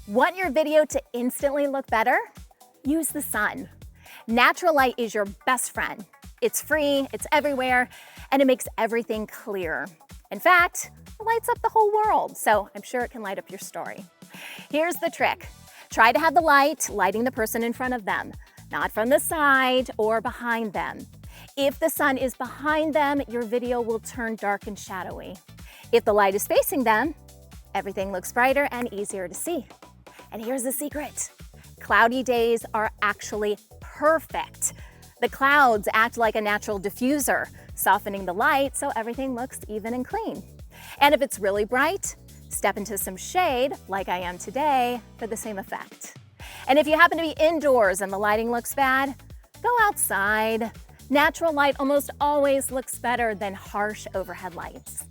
Want your video to instantly look better? Use the sun. Natural light is your best friend. It's free, it's everywhere, and it makes everything clearer. In fact, it lights up the whole world, so I'm sure it can light up your story. Here's the trick. Try to have the light lighting the person in front of them, not from the side or behind them. If the sun is behind them, your video will turn dark and shadowy. If the light is facing them, everything looks brighter and easier to see. And here's the secret. Cloudy days are actually perfect. The clouds act like a natural diffuser, softening the light so everything looks even and clean. And if it's really bright, step into some shade, like I am today, for the same effect. And if you happen to be indoors and the lighting looks bad, go outside. Natural light almost always looks better than harsh overhead lights.